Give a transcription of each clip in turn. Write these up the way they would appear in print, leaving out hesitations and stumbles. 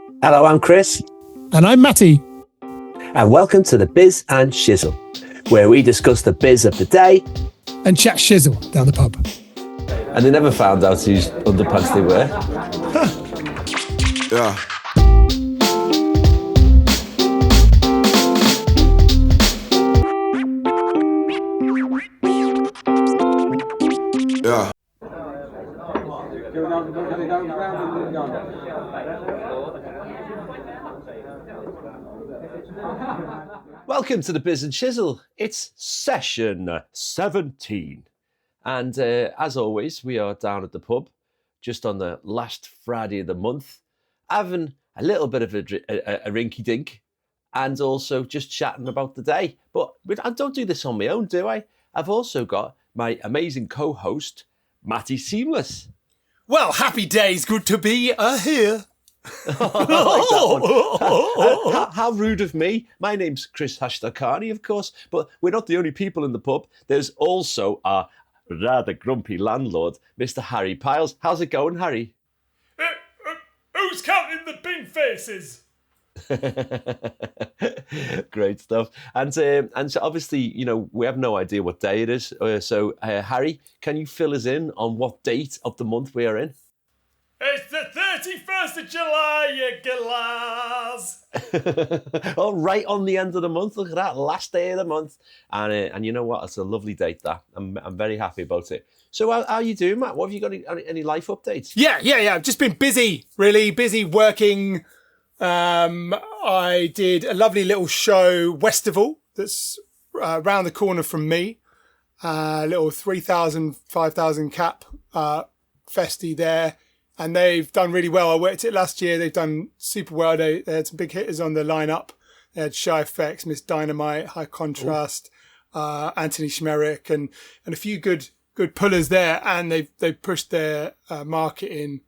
Hello, I'm Chris. And I'm Matty. And welcome to the Biz and Shizzle, where we discuss the biz of the day. And chat shizzle down the pub. And they never found out whose underpants they were. Yeah. Yeah. Welcome to the Biz and Shizzle. It's session 17. And as always, we are down at the pub just on the last Friday of the month, having a little bit of a rinky-dink and also just chatting about the day. But I don't do this on my own, do I? I've also got my amazing co-host, Matty Seamless. Well, happy days, good to be here. How rude of me. My name's Chris Hashtakani, of course, but we're not the only people in the pub. There's also our rather grumpy landlord, Mr. Harry Piles. How's it going, Harry? Who's counting the bin faces? Great stuff. And so obviously, you know, we have no idea what day it is. So, Harry, can you fill us in on what date of the month we are in? It's the 31st of July, you glass. Oh, right on the end of the month. Look at that, last day of the month. And you know what? It's a lovely date, that. I'm very happy about it. So how are you doing, Matt? What have you got? Any life updates? Yeah. I've just been busy, really busy working. I did a lovely little show, Westival, that's around the corner from me. Little 3,000, 5,000 cap festy there. And they've done really well. I worked it last year. They've done super well. They had some big hitters on the lineup. They had Shy FX, Miss Dynamite, High Contrast, Anthony Schmerick, and a few good pullers there. And they've pushed their marketing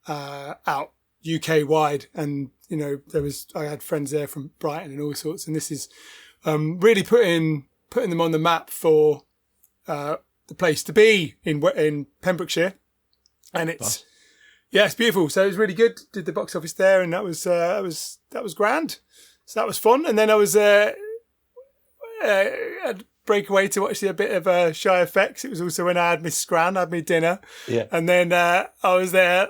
out UK wide. And you know, I had friends there from Brighton and all sorts. And this is really putting them on the map for the place to be in Pembrokeshire. And it's. Yeah, it's beautiful. So it was really good. Did the box office there, and that was grand. So that was fun. And then I was I'd break away to watch a bit of Shy FX. It was also when I had Miss Scran, I had my dinner. Yeah. And then I was there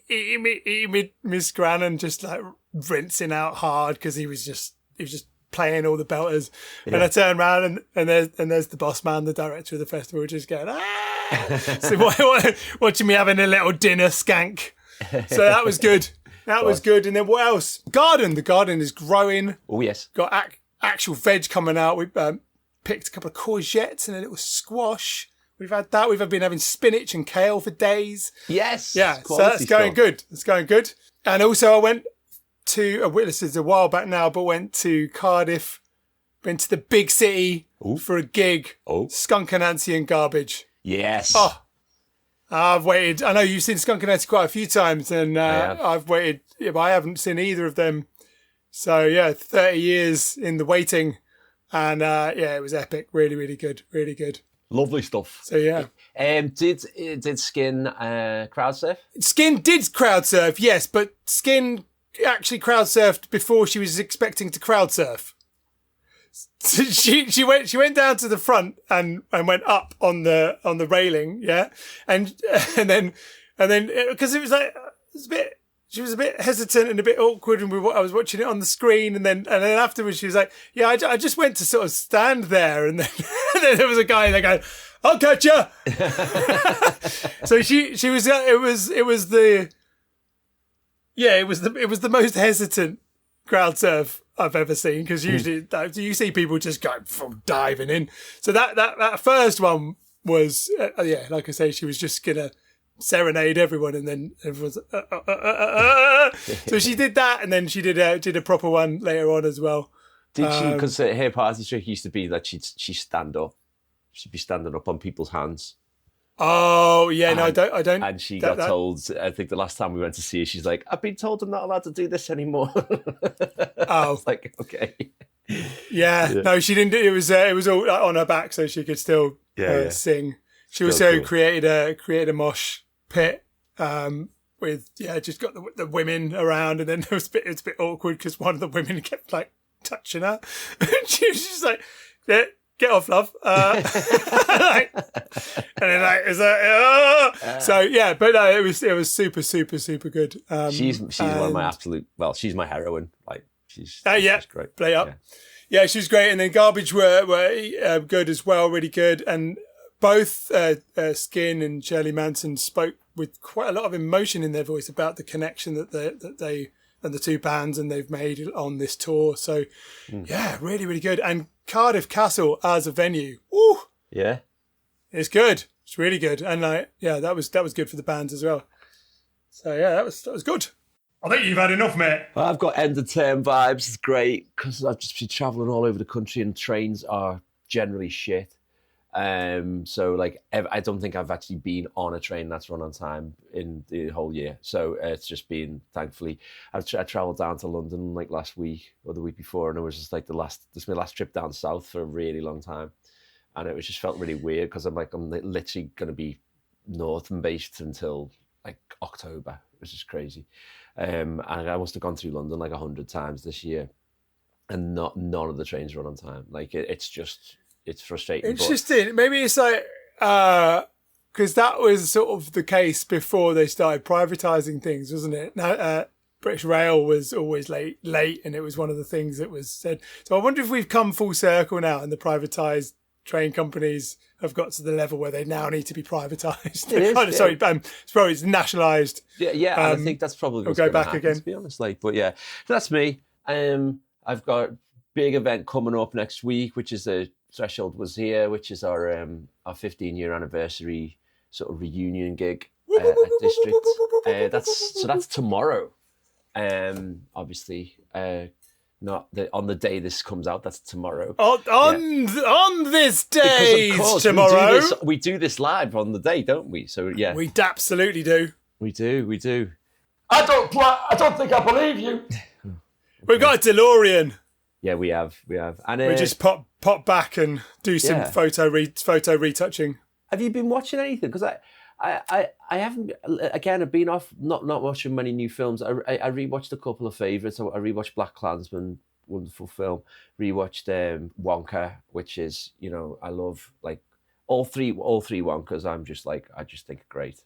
eating Miss Scran and just like rinsing out hard because he was just playing all the belters. Yeah. And I turned around and there's the boss man, the director of the festival, just going, So watching me having a little dinner skank. So that was good. That was good. And then what else? The garden is growing. Oh, yes. Got actual veg coming out. We picked a couple of courgettes and a little squash. We've had that. We've been having spinach and kale for days. Yes. Yeah. So that's going good. It's going good. And also I went to, this is a while back now, but went to Cardiff, went to the big city for a gig. Skunk Anansie and Garbage. Yes. Oh, I've waited. I know you've seen Skunk Anansie quite a few times, and I've waited. But I haven't seen either of them. So yeah, 30 years in the waiting, and it was epic. Really, really good. Really good. Lovely stuff. So yeah. Did Skin crowd surf? Skin did crowd surf, yes, but Skin actually crowd surfed before she was expecting to crowd surf. So she went down to the front and went up on the railing, yeah, and then because it was like she was a bit hesitant and a bit awkward, and I was watching it on the screen, and then afterwards she was like, yeah, I just went to sort of stand there, and then there was a guy there going, I'll catch you. So she was it was the most hesitant crowd surf I've ever seen, because usually you see people just go from diving in. So that first one was like I say, she was just gonna serenade everyone, and then everyone's so she did that, and then she did a proper one later on as well. Did she? Because her party trick used to be that she'd stand up, she'd be standing up on people's hands. Oh yeah, no, I don't. And she got told. I think the last time we went to see her, she's like, "I've been told I'm not allowed to do this anymore." I was like, okay. Yeah, no, she didn't. It was all on her back, so she could still sing. She also created a mosh pit just got the women around, and then it's a bit awkward because one of the women kept like touching her, and she was just like, "Yeah, get off, love." Like, and then like, is that? So yeah, but no, it was super, super, super good. She's one of my absolute. Well, she's my heroine. Like she's great. Play up. Yeah, she was great, and then Garbage were good as well, really good, and both Skin and Shirley Manson spoke with quite a lot of emotion in their voice about the connection that they and the two bands and they've made on this tour. So yeah, really, really good. And Cardiff Castle as a venue, ooh, yeah, it's good. It's really good, and that was good for the bands as well. So yeah, that was good. I think you've had enough, mate. Well, I've got end of term vibes. It's great because I've just been travelling all over the country and trains are generally shit. So like I don't think I've actually been on a train that's run on time in the whole year. So it's just been, thankfully, I travelled down to London like last week or the week before, and it was just like this is my last trip down south for a really long time, and it was just felt really weird because I'm literally going to be northern based until like October, which is crazy. And I must have gone through London like 100 times this year, and none of the trains run on time. Like it's frustrating. Interesting. Maybe it's like because that was sort of the case before they started privatising things, wasn't it? Now, British Rail was always late, and it was one of the things that was said. So I wonder if we've come full circle now, and the privatised train companies have got to the level where they now need to be privatised. It's nationalised. Yeah, and I think that's probably what's go back happen, again. To be honest, but yeah, that's me. I've got a big event coming up next week, which is the Threshold Was Here, which is our 15-year anniversary sort of reunion gig at District. That's tomorrow. Obviously. Not on the day this comes out. That's tomorrow. On this day, tomorrow. We do this live on the day, don't we? So yeah, we absolutely do. We do. I don't think I believe you. We've got a DeLorean. Yeah, we have, and we just pop back and do some photo retouching. Have you been watching anything? Because I haven't. Again, I've been off not watching many new films. I rewatched a couple of favourites. I rewatched Black Klansman, wonderful film. Rewatched Wonka, which is, I love like all three Wonkas. I just think are great.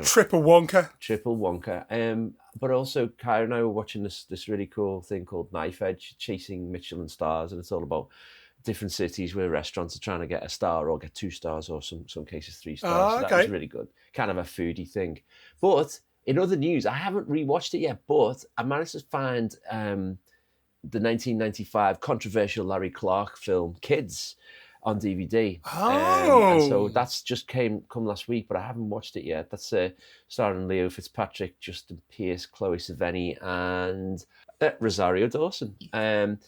Triple Wonka. But also Kyra and I were watching this really cool thing called Knife Edge, Chasing Michelin Stars, and it's all about different cities where restaurants are trying to get a star or get 2 stars or some cases 3 stars. So that was really good. Kind of a foodie thing. But in other news, I haven't rewatched it yet, but I managed to find the 1995 controversial Larry Clark film Kids on DVD. And so that's just come last week, but I haven't watched it yet. That's starring Leo Fitzpatrick, Justin Pierce, Chloe Sevigny, and Rosario Dawson. It's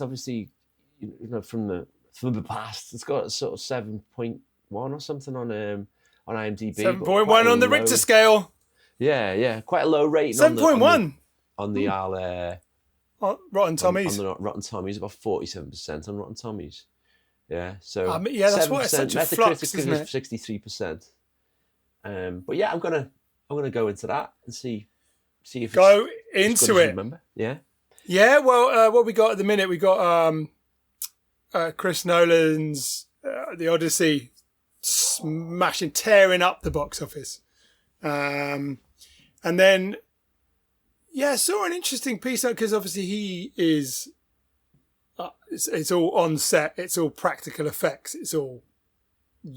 obviously from the past. It's got a sort of 7.1 or something on IMDb. 7.1 on the Richter scale. Yeah, quite a low rating. 7.1 on the Rotten Tommies. On the Rotten Tommies, about 47% on Rotten Tommies. Yeah, so that's why it's such a flux, isn't it? 63%. But yeah, I'm gonna go into that and see if go it's into it. Remember, yeah. Well, what we got at the minute, we got Chris Nolan's The Odyssey tearing up the box office, and then. Yeah, I saw an interesting piece because obviously he is. It's all on set. It's all practical effects. It's all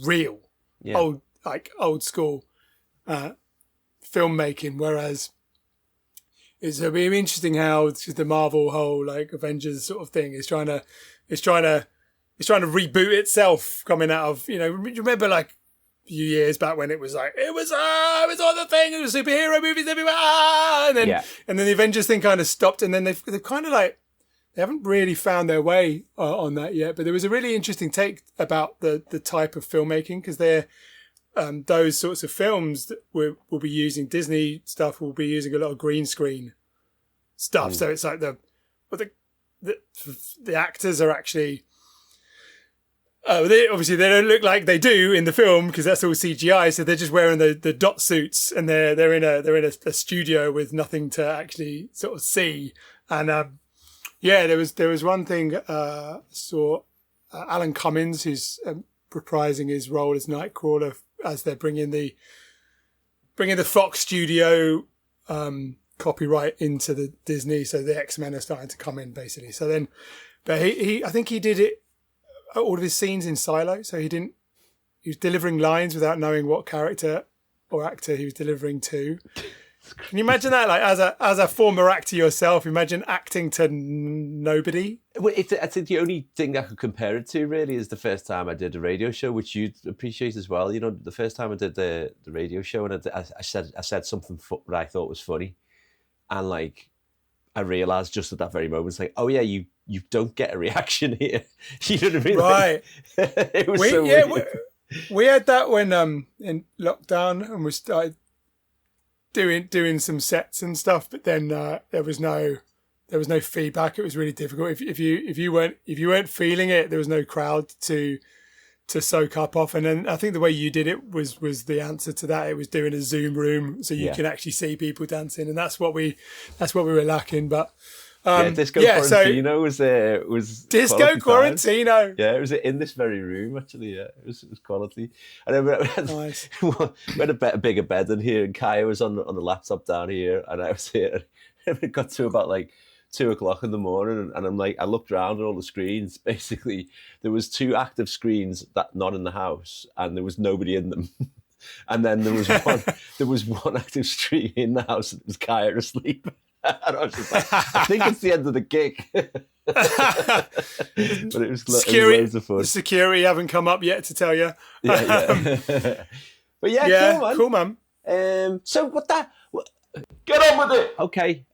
real, old school filmmaking. Whereas it'll be interesting how the Marvel whole like Avengers sort of thing is trying to reboot itself. Coming out of remember like. Few years back when it was on the thing, it was superhero movies everywhere, and then the Avengers thing kind of stopped, and then they've kind of like they haven't really found their way on that yet. But there was a really interesting take about the type of filmmaking because they're those sorts of films that will be using Disney stuff will be using a lot of green screen stuff. So it's like the actors are actually Obviously they don't look like they do in the film because that's all CGI. So they're just wearing the dot suits, and they're in a studio with nothing to actually sort of see. And there was one thing saw Alan Cummins, who's reprising his role as Nightcrawler as they're bringing the Fox studio copyright into the Disney. So the X-Men are starting to come in basically. So then, but I think he did it. All of his scenes in silo, so he was delivering lines without knowing what character or actor he was delivering to. Can you imagine that? Like as a former actor yourself, imagine acting to nobody. Well, I think the only thing I could compare it to really is the first time I did a radio show, which you'd appreciate as well. You know, the first time I did the radio show, and I said something that I thought was funny, and like I realised just at that very moment, it's like, oh yeah, you don't get a reaction here. You know what I mean? Right. Like, it was so weird. We had that when in lockdown, and we started doing some sets and stuff, but then there was no feedback. It was really difficult. If you weren't feeling it, there was no crowd to soak up off. And then I think the way you did it was the answer to that. It was doing a Zoom room so you can actually see people dancing, and that's what we were lacking. But Disco Quarantino was Disco Quarantino. Yeah, it was in this very room actually. Yeah, it was quality. And then Nice. we had a bigger bed in here, and Kaya was on the laptop down here, and I was here. And it got to about like 2:00 in the morning, and I'm like, I looked around at all the screens. Basically, there was 2 active screens that not in the house, and there was nobody in them. And then there was one active screen in the house, and it was Kaya asleep. And I was just like, I think it's the end of the gig. But it was loads of fun. The security haven't come up yet to tell you. Yeah. But yeah, cool, man. So get on with it. Okay.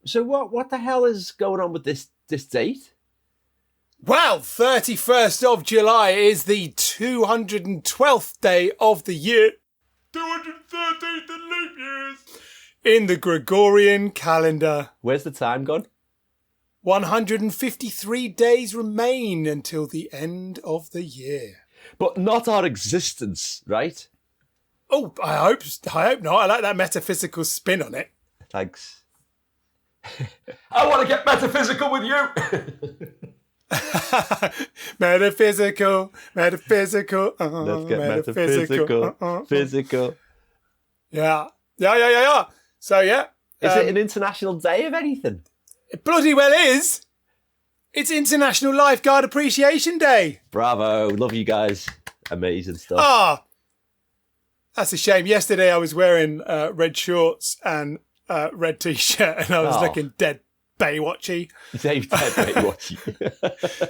So what the hell is going on with this date? Well, 31st of July is the 212th day of the year. 213th in leap years. In the Gregorian calendar. Where's the time gone? 153 days remain until the end of the year. But not our existence, right? Oh, I hope not. I like that metaphysical spin on it. Thanks. I want to get metaphysical with you. Metaphysical. Let's get metaphysical. Physical. Yeah. So, yeah. Is it an international day of anything? It bloody well is. It's International Lifeguard Appreciation Day. Bravo. Love you guys. Amazing stuff. That's a shame. Yesterday I was wearing red shorts and red t-shirt, and I was looking dead Baywatchy. Dead Baywatchy.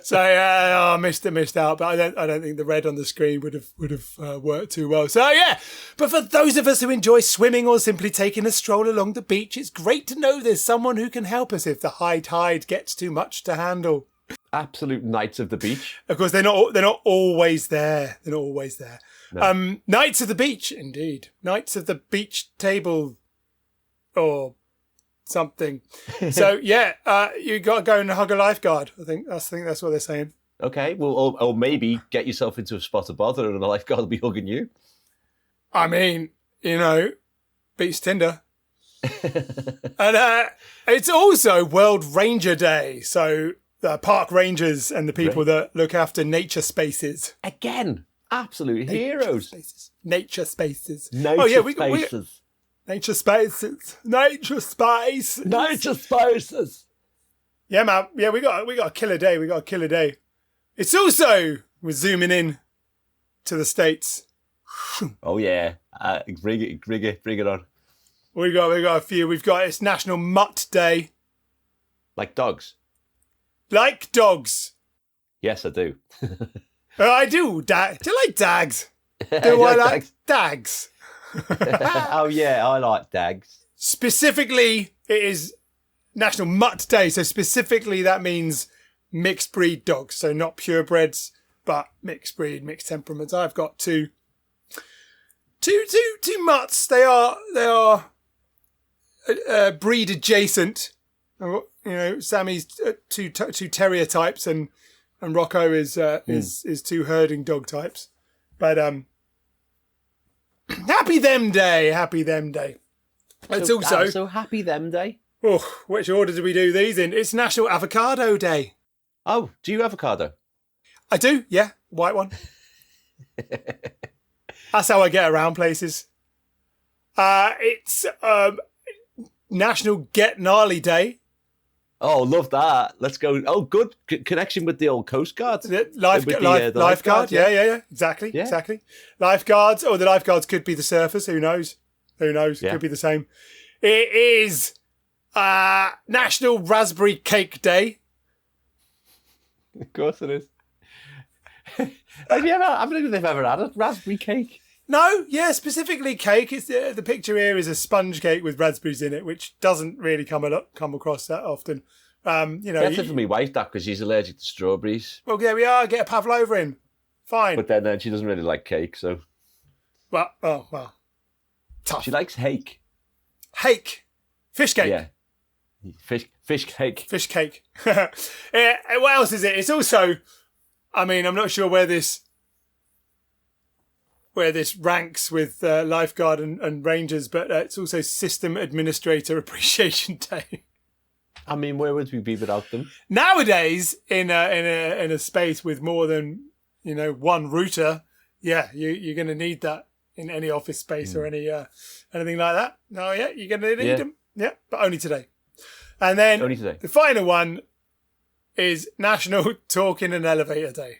So I missed out, but I don't think the red on the screen would have worked too well. So yeah, but for those of us who enjoy swimming or simply taking a stroll along the beach, it's great to know there's someone who can help us if the high tide gets too much to handle. Absolute knights of the beach. Of course, they're not always there. They're not always there. No. Knights of the beach, indeed. Knights of the beach table, or something. So yeah, you got to go and hug a lifeguard. I think that's what they're saying. Okay, well, or maybe get yourself into a spot of bother, and the lifeguard will be hugging you. I mean, beats Tinder. And it's also World Ranger Day, so the park rangers and the people that look after nature spaces. Again, absolute heroes. Nature spaces. Spaces. Nature spaces. Nature space. Nature spaces. Yeah, man. Yeah, we got a killer day. It's also, we're zooming in to the States. Oh yeah. Bring it on. We got a few. It's National Mutt Day. Like dogs. Like dogs. Yes, I do. I do. Do you like dags? Do I like dags? Oh yeah, I like dags. Specifically, it is National Mutt Day. So specifically, that means mixed breed dogs. So not purebreds, but mixed breed, mixed temperaments. I've got two mutts. They are breed adjacent. Sammy's two terrier types, and and Rocco is two herding dog types. But happy them day. It's also so happy them day. Oh, which order do we do these in? It's National Avocado Day. Oh, do you avocado? I do, yeah. White one. That's how I get around places. It's National Get Gnarly Day. Oh, love that. Let's go. Oh, good connection with the old Coast Guard. Lifeguard. Yeah. Exactly. Lifeguards. Oh, the lifeguards could be the surfers. Who knows? Yeah. Could be the same. It is National Raspberry Cake Day. Of course it is. I don't think they've ever had a raspberry cake. No, yeah, specifically cake. It's the picture here is a sponge cake with raspberries in it, which doesn't really come across that often. That's it for me wife, that, because she's allergic to strawberries. Well, there we are. Get a pavlova in. Fine. But then she doesn't really like cake, so. Well. Tough. She likes hake. Hake. Fish cake. Yeah. Fish cake. Fish cake. What else is it? It's also, I'm not sure where this ranks with lifeguard and rangers, but it's also System Administrator Appreciation Day. Where would we be without them? Nowadays, in a space with more than one router, yeah, you're going to need that in any office space or anything like that. No, yeah, you're going to need them. Yeah, but only today. And then only today. The final one is National Talk in an Elevator Day.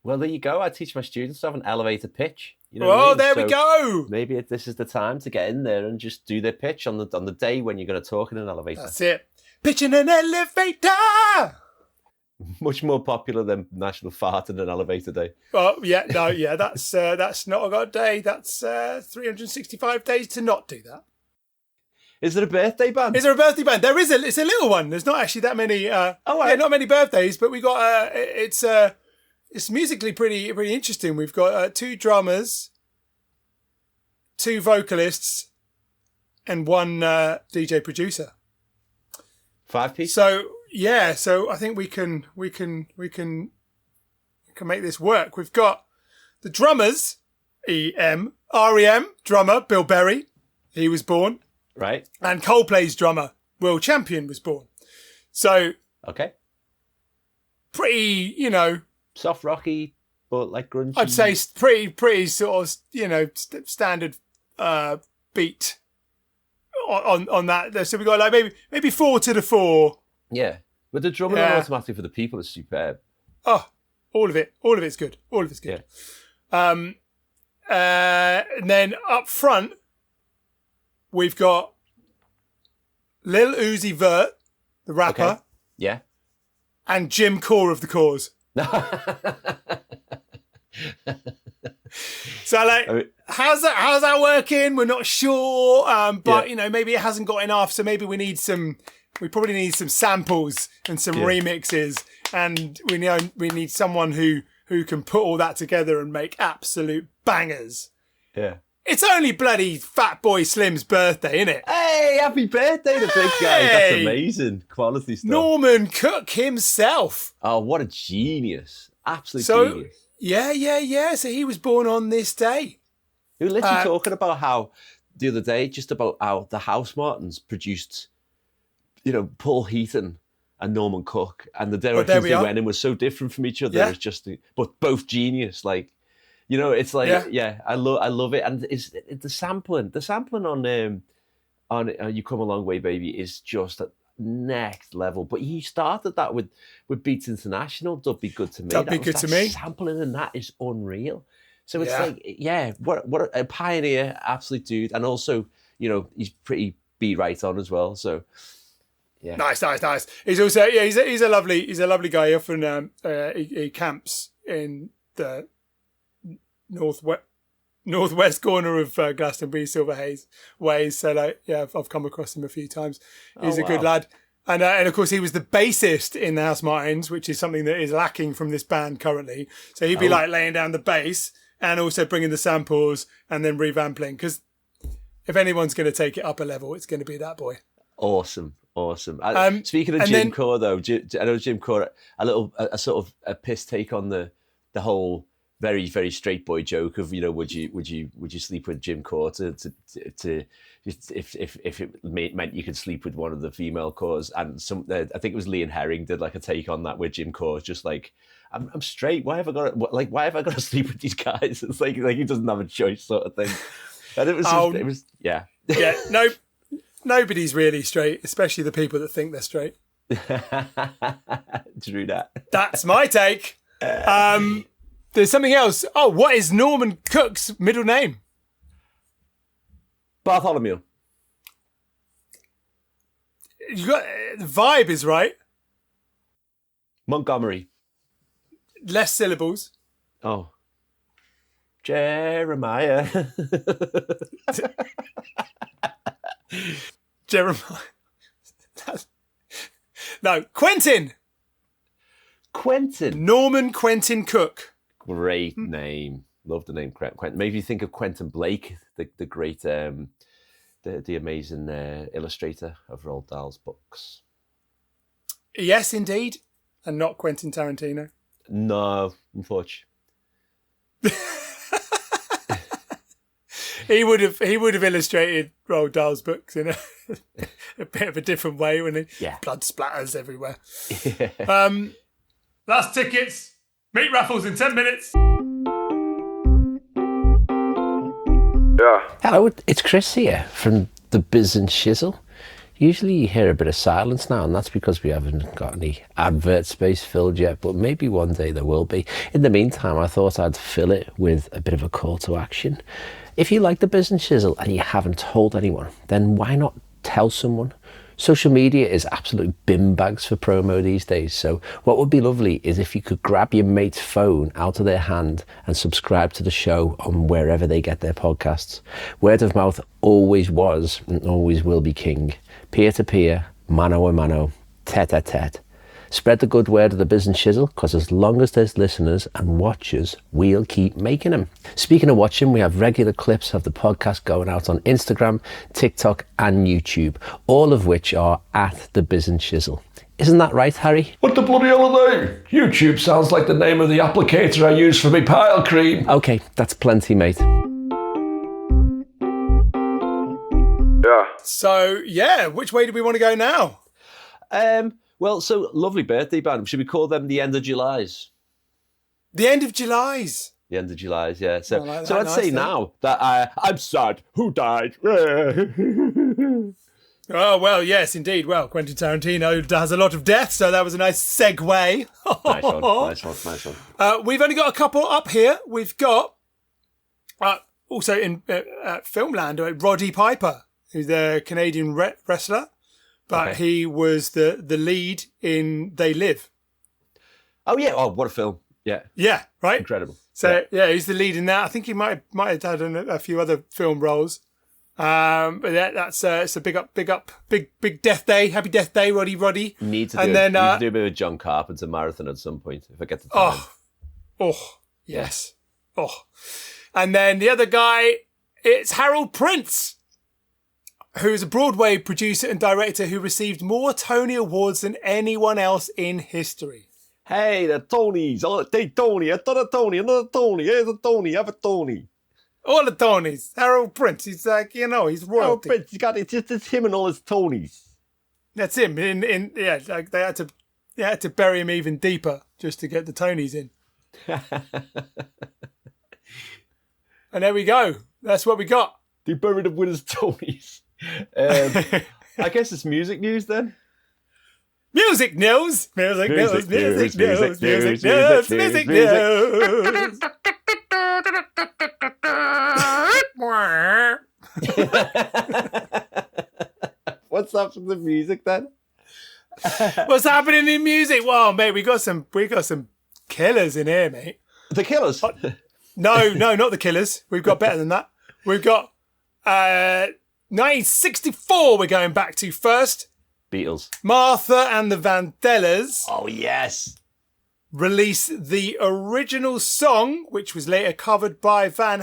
Well, there you go. I teach my students to have an elevator pitch. We go. Maybe this is the time to get in there and just do their pitch on the day when you're going to talk in an elevator. That's it. Pitch in an elevator. Much more popular than National Fart in an Elevator Day. Oh, yeah. No, yeah. That's not a god day. That's 365 days to not do that. Is there a birthday band? Is there a birthday band? There is. It's a little one. There's not actually that many. Not many birthdays, but we got. It's musically pretty interesting. We've got 2 drummers, 2 vocalists, and 1 DJ producer. 5 piece. So I think we can make this work. We've got the drummers, REM drummer Bill Berry. He was born. Right. And Coldplay's drummer, Will Champion, was born. So. Okay. Pretty, soft rocky, but like grungy. I'd say pretty sort of, standard beat on that. So we got like maybe 4 to the 4. Yeah. But the drumming automatically for the people is superb. Oh, all of it's good. Yeah. And then up front, we've got Lil Uzi Vert, the rapper. Okay. Yeah. And Jim Core of the Cause. So how's that working? We're not sure, but maybe it hasn't got enough. So maybe we probably need some samples and some remixes, and we need someone who can put all that together and make absolute bangers. Yeah. It's only bloody Fatboy Slim's birthday, isn't it? Hey, happy birthday, the big guy. That's amazing. Quality stuff. Norman Cook himself. Oh, what a genius. Absolute genius. Yeah. So he was born on this day. We were literally talking about how, the other day, just about how the House Martins produced, Paul Heaton and Norman Cook, and the directions they went in was so different from each other. Yeah. It's but both genius, like. It's like, I love it, and it's the sampling on You Come a Long Way, Baby is just at next level. But he started that with Beats International, Don't Be Good to Me. Don't Be Good to Me. Sampling and that is unreal. So it's what a pioneer, absolute dude, and also he's pretty beat right on as well. So yeah, nice. He's also he's a lovely guy. He often he camps in the northwest corner of Glastonbury, Silverhaze ways. So I've come across him a few times. He's a good lad, and of course he was the bassist in the House Martins, which is something that is lacking from this band currently. So he'd be laying down the bass and also bringing the samples and then revamping. Because if anyone's going to take it up a level, it's going to be that boy. Awesome. Speaking of and Jim then- Core, though, I know Jim Core a sort of a piss take on the whole very, very straight boy joke of, would you sleep with Jim Core to if it meant you could sleep with one of the female cores. And I think it was Lee and Herring did like a take on that, where Jim Core is just like, I'm straight. Why have I got to sleep with these guys? It's like he doesn't have a choice, sort of thing. And it was yeah. No, nobody's really straight, especially the people that think they're straight. True that. That's my take. There's something else. Oh, what is Norman Cook's middle name? Bartholomew. You got the vibe is right. Montgomery. Less syllables. Oh. Jeremiah. Jeremiah. No, Quentin. Norman Quentin Cook. Great name. Love the name Quentin. Maybe you think of Quentin Blake, the great, the amazing illustrator of Roald Dahl's books. Yes, indeed, and not Quentin Tarantino. No, unfortunately. He would have illustrated Roald Dahl's books in a bit of a different way, wouldn't he? Yeah. Blood splatters everywhere. Yeah. Last tickets. Meat raffles in 10 minutes. Yeah. Hello, it's Chris here from the Biz and Shizzle. Usually you hear a bit of silence now, and that's because we haven't got any advert space filled yet, but maybe one day there will be. In the meantime, I thought I'd fill it with a bit of a call to action. If you like the Biz and Shizzle and you haven't told anyone, then why not tell someone? Social media is absolute bin bags for promo these days, so what would be lovely is if you could grab your mate's phone out of their hand and subscribe to the show on wherever they get their podcasts. Word of mouth always was and always will be king. Peer-to-peer, mano-a-mano, tete-a-tete. Spread the good word of the Biz and Shizzle, because as long as there's listeners and watchers, we'll keep making them. Speaking of watching, we have regular clips of the podcast going out on Instagram, TikTok and YouTube, all of which are at the Biz and Shizzle. Isn't that right, Harry? What the bloody hell are they? YouTube sounds like the name of the applicator I use for my pile cream. Okay, that's plenty, mate. Yeah. So, yeah, which way do we want to go now? Well, so lovely birthday band. Should we call them the End of Julys? The end of July's. The End of Julys, yeah. So, I like so that. let's Nice, say then. now that I'm sad. Who died? Oh, well, yes, indeed. Well, Quentin Tarantino has a lot of death, so that was a nice segue. Nice one. We've only got a couple up here. We've got, also in Filmland, Roddy Piper, who's the Canadian wrestler, but Okay. he was the lead in They Live. Oh yeah. Oh, what a film. Yeah. Yeah, right? Incredible. So, yeah, he's the lead in that. I think he might have had a few other film roles. But that's it's a big death day. Happy death day, Roddy. Need to And do, then, need to do a bit of John Carpenter marathon at some point if I get the time. Oh, yes. Oh. And then the other guy, it's Harold Prince, who is a Broadway producer and director who received more Tony Awards than anyone else in history. Hey, the Tonys. Oh, they Tony. I thought a Tony. Another Tony. Here's a Tony. Have a Tony. All the Tonys. Harold Prince. He's like, he's Oh, royalty. Prince, it's him and all his Tonys. That's him. Like they had to bury him even deeper just to get the Tonys in. And there we go. That's what we got. They buried him with his Tonys. I guess it's music news then. Music news. Music news. Music Music news, news. music Music news, news. Music music news. What's up with the music then? What's happening in music? Well, mate, we got some killers in here, mate. The Killers. No, not the Killers. We've got better than that. We've got 1964. We're going back to first. Beatles. Martha and the Vandellas Oh yes. released the original song, which was later covered by Van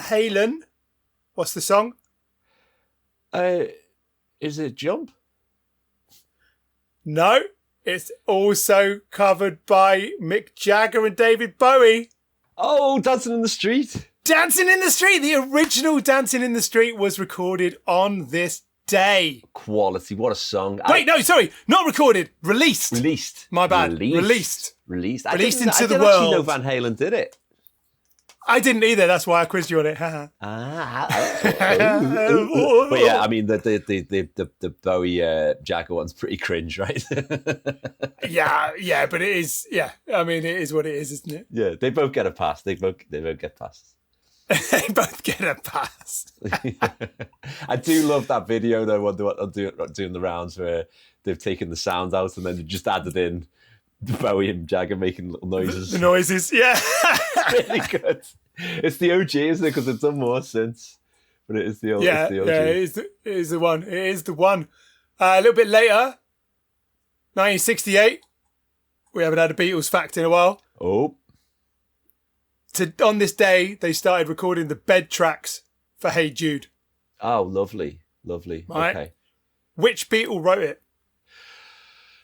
No, it's also covered by Mick Jagger and David Bowie. Oh, Dancing in the Street. Dancing in the Street. The original Dancing in the Street was recorded on this day. Quality. What a song. Wait, no, sorry. Not recorded. Released. Released. My bad. Released. Released I into didn't the actually world. know Van Halen did it. I didn't either. That's why I quizzed you on it. But yeah, I mean the Bowie Jagger one's pretty cringe, right? yeah, but it is. Yeah, I mean it is what it is, isn't it? Yeah, they both get a pass. They both get passes. They both get a pass. I do love that video though. What they're doing the rounds where they've taken the sound out and then they've just added in Bowie and Jagger making little noises. The noises, yeah. It's really good. It's the OG, isn't it? Because it's done more since. But it is the old. Yeah, it's the OG. yeah, it is the one. It is the one. A little bit later, 1968. We haven't had a Beatles fact in a while. Oh. On this day, they started recording the bed tracks for Hey Jude. Oh, lovely. Lovely. Right. Okay. Which Beatle wrote it?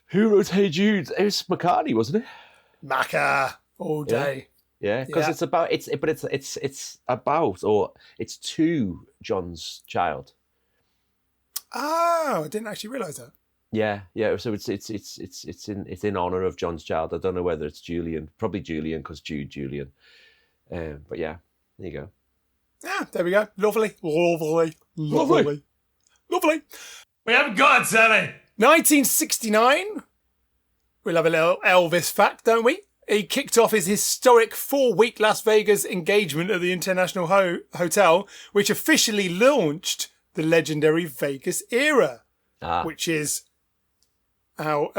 Who wrote Hey Jude? It was McCartney, wasn't it? Macca all day. Yeah, because it's to John's child. Oh, I didn't actually realise that. Yeah. So it's in honor of John's child. I don't know whether it's Julian, probably Julian because Julian. But yeah, there you go. Yeah, there we go. Lovely. Lovely. We haven't got it, Sally. 1969. We'll have a little Elvis fact, don't we? He kicked off his historic 4-week Las Vegas engagement at the International Hotel, which officially launched the legendary Vegas era, which is how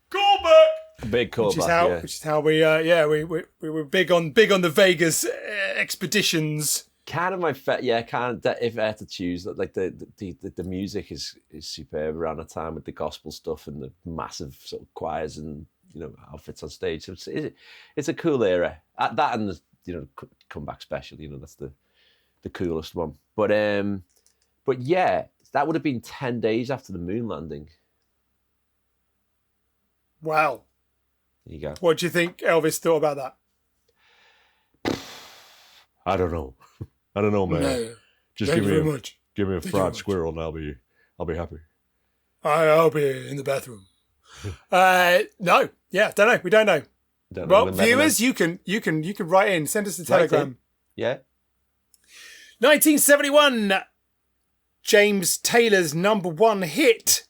callback. Big callback. Which is how we were big on the Vegas expeditions. Kind of my if I had to choose, like the music is superb around the time with the gospel stuff and the massive sort of choirs and outfits on stage. So it's a cool era. That and the comeback special. That's the coolest one. But yeah, that would have been 10 days after the moon landing. Wow. There you go. What do you think Elvis thought about that? I don't know. I don't know, man. No. Just Thank you very much. Give me a Thank you fried very squirrel and I'll be happy. I'll be in the bathroom. No. Yeah, don't know. We don't know. Well, viewers, you can write in. Send us a telegram. Yeah. 1971. James Taylor's #1 hit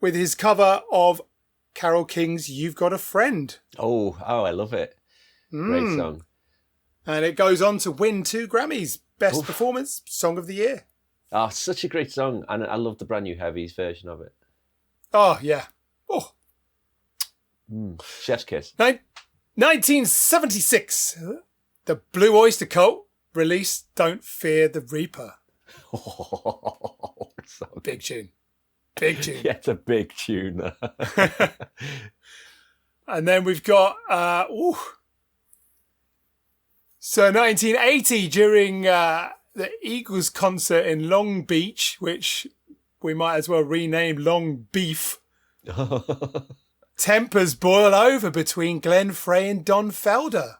with his cover of Carole King's "You've Got a Friend." Oh, I love it. Great song. And it goes on to win 2 Grammys. Best Performance, Song of the Year. Oh, such a great song. And I love the brand new Heavies version of it. Oh, yeah. Oh. Chef's kiss. 1976. The Blue Oyster Cult released Don't Fear the Reaper. Oh, big tune. Big tune. Yeah, it's a big tune. And then we've got... So 1980, during the Eagles concert in Long Beach, which we might as well rename Long Beef, tempers boil over between Glenn Frey and Don Felder.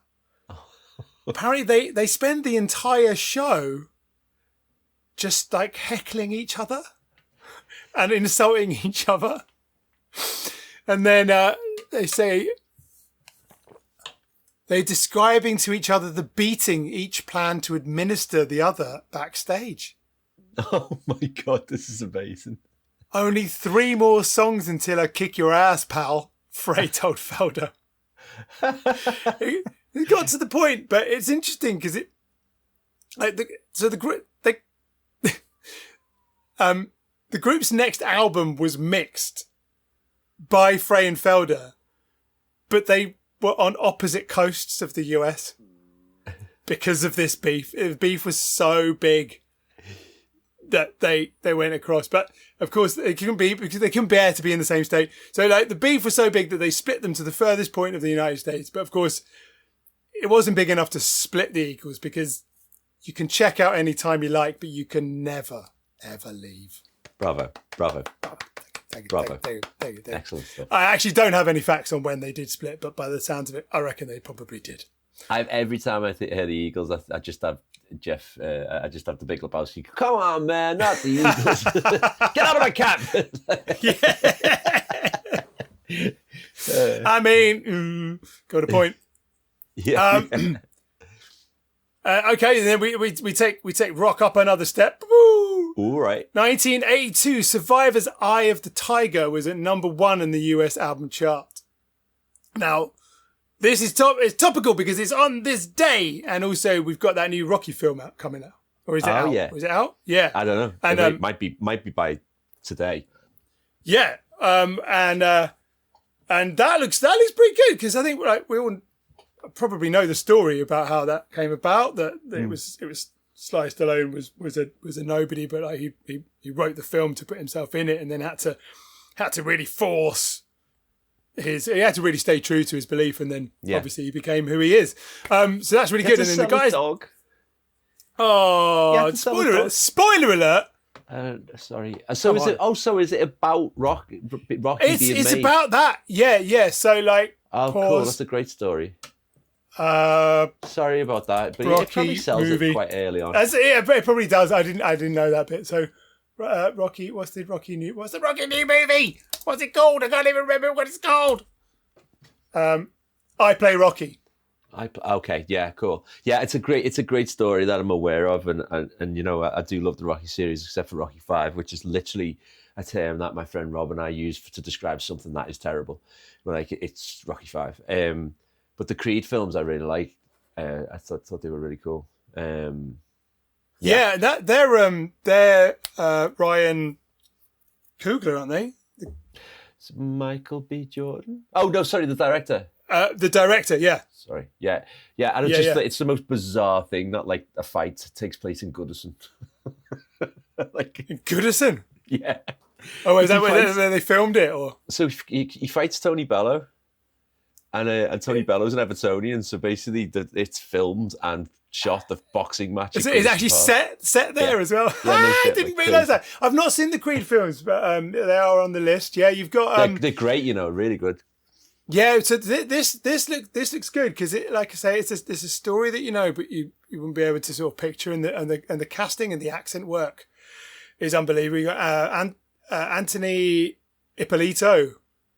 Apparently they spend the entire show just like heckling each other and insulting each other. And then they say... They're describing to each other the beating each planned to administer the other backstage. Oh my God, this is amazing. Only 3 more songs until I kick your ass, pal, Frey told Felder. It got to the point, but it's interesting because the group's next album was mixed by Frey and Felder, but they were on opposite coasts of the US because of this beef. The beef was so big that they went across. But of course they couldn't be, because they couldn't bear to be in the same state. So like the beef was so big that they split them to the furthest point of the United States. But of course it wasn't big enough to split the Eagles, because you can check out any time you like, but you can never, ever leave. Bravo. Bravo. Thank you. Excellent stuff. I actually don't have any facts on when they did split, but by the sounds of it, I reckon they probably did. Every time I hear the Eagles, I just have Jeff. I just have the Big Lebowski. Come on, man, not the Eagles. Get out of my cab. I mean, got a point. Yeah. Okay, and then we take rock up another step. Woo! All right. 1982, Survivor's Eye of the Tiger was at number 1 in the US album chart. Now, this is it's topical because it's on this day, and also we've got that new Rocky film coming out. Or is it out? Yeah. Is it out? Yeah. I don't know. And, It might be by today. Yeah. And that looks pretty good because I think we all probably know the story about how that came about. That it was Sly Stallone was a nobody, but he wrote the film to put himself in it, and then had to really force he had to really stay true to his belief, and then obviously he became who he is. So that's really good. And then the guys, dog. oh, spoiler alert. Sorry. So is it? Oh, so is it about Rocky? It's about that. Yeah. So like, cool. That's a great story. Sorry about that, but it probably sells it quite early on. It probably does. I didn't know that bit. So, Rocky. What's the Rocky new movie? What's it called? I can't even remember what it's called. I Play Rocky. Okay, yeah, cool. Yeah, it's a great story that I'm aware of, and you know, I do love the Rocky series, except for Rocky 5, which is literally a term that my friend Rob and I use to describe something that is terrible. Like, it's Rocky 5. But the Creed films I really like. I thought they were really cool. Yeah, they're Ryan Coogler, aren't they? It's Michael B. Jordan. Oh no, sorry, the director. The director, yeah. Sorry, yeah, and it's the most bizarre thing that like a fight takes place in Goodison. Like in Goodison. Yeah. Oh, is that where they filmed it, or? So he fights Tony Bellew, and Tony Bellow's an Evertonian. So basically, it's filmed and shot the boxing match. It's actually set there as well. Yeah, I didn't realise that. I've not seen the Creed films, but they are on the list. Yeah, you've got. They're great, you know, really good. Yeah, so this looks good because like I say, it's a story that you know, but you wouldn't be able to sort of picture, and the casting and the accent work is unbelievable. You got Anthony Ippolito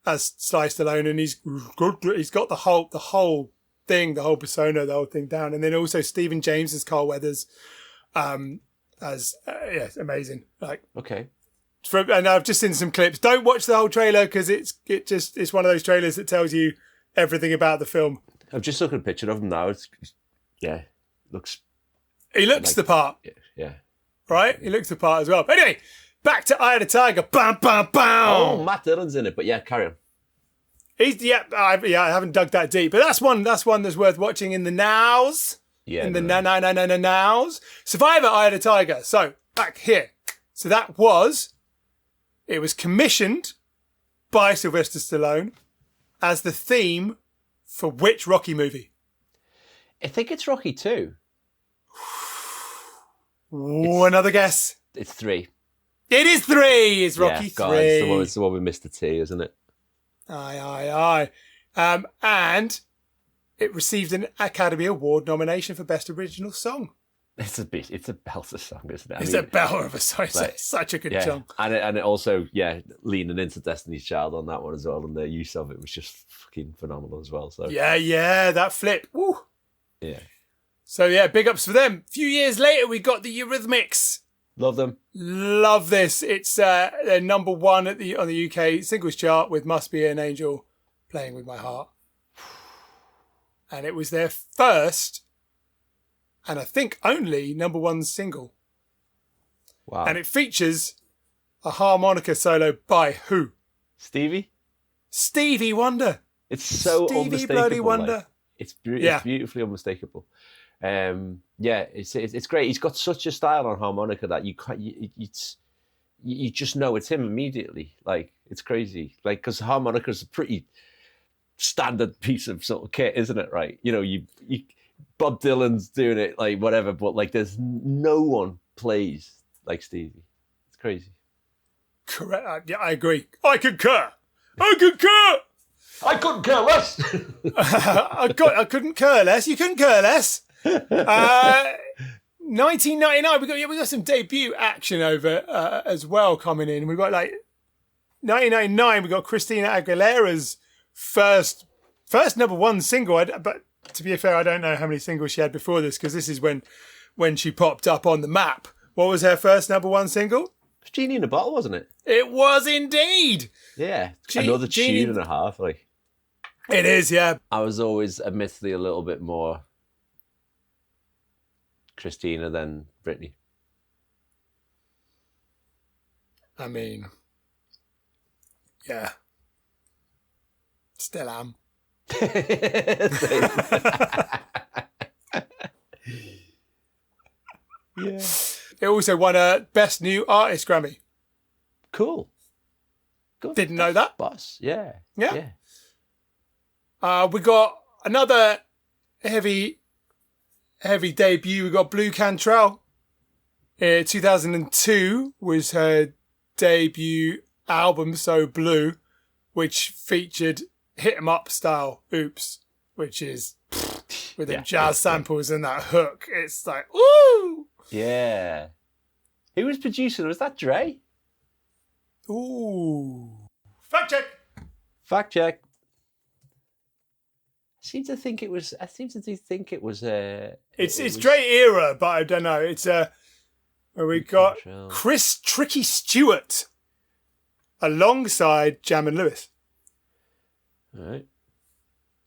as Sly Stallone, and he's good. He's got the whole thing, the whole persona, the whole thing down, and then also Stephen James as Carl Weathers, as amazing. Like okay. And I've just seen some clips. Don't watch the whole trailer because it's one of those trailers that tells you everything about the film. I'm just looking at a picture of him now. Looks. He looks the part. Yeah. Right? He looks the part as well. But anyway, back to Eye of the Tiger. Bam, bam, bam. Oh, Matt Dillon's in it, but yeah, carry on. I haven't dug that deep, but that's one that's worth watching in the nows. Yeah. In the nows. Survivor, Eye of the Tiger. So back here. So it was commissioned by Sylvester Stallone as the theme for which Rocky movie? I think it's Rocky 2. Another guess. It's 3. It is 3. It's Rocky 3. God, it's the one with Mr. T, isn't it? Aye. And it received an Academy Award nomination for Best Original Song. It's a belter song, isn't it? It's a belter of a song. It's such a good song. And it also, leaning into Destiny's Child on that one as well, and their use of it was just fucking phenomenal as well. So yeah, that flip. Woo. Yeah. So yeah, big ups for them. A few years later, we got the Eurythmics. Love them. Love this. It's they're number 1 on the UK singles chart with "Must Be an Angel," "Playing with My Heart," and it was their first, and I think only, number 1 single. Wow. And it features a harmonica solo by who? Stevie Wonder. It's so Stevie unmistakable. bloody Wonder. Like, it's beautifully unmistakable. It's great. He's got such a style on harmonica that you just know it's him immediately. Like, it's crazy. Like, because harmonica's a pretty standard piece of sort of kit, isn't it? Right? You know, Bob Dylan's doing it, like whatever, but like there's no one plays like Stevie. It's crazy. Correct. Yeah, I agree. I concur. I concur. I couldn't care less. I couldn't care less. You couldn't care less. 1999. We got some debut action over as well coming in. We got like 1999. We got Christina Aguilera's first number one single. But to be fair, I don't know how many singles she had before this, because this is when she popped up on the map. What was her first number one single? It was Genie in a Bottle, wasn't it? It was indeed. Yeah, another tune and a half. Like it is, yeah. I was always admittedly a little bit more Christina than Britney. I mean, yeah. Still am. Yeah. It also won a Best New Artist Grammy. Cool. Good. Didn't know that. Boss. Yeah. Yeah. We got another heavy debut. We got Blue Cantrell. 2002 was her debut album, So Blue, which featured hit 'em up style Oops, which is with the jazz samples and that hook. It's like, ooh! Yeah. Who was producing? Was that Dre? Ooh. Fact check. Fact check. I seem to think it was. It's Dre era, but I don't know. It's where we got Chris Tricky Stewart alongside Jam and Lewis. All right.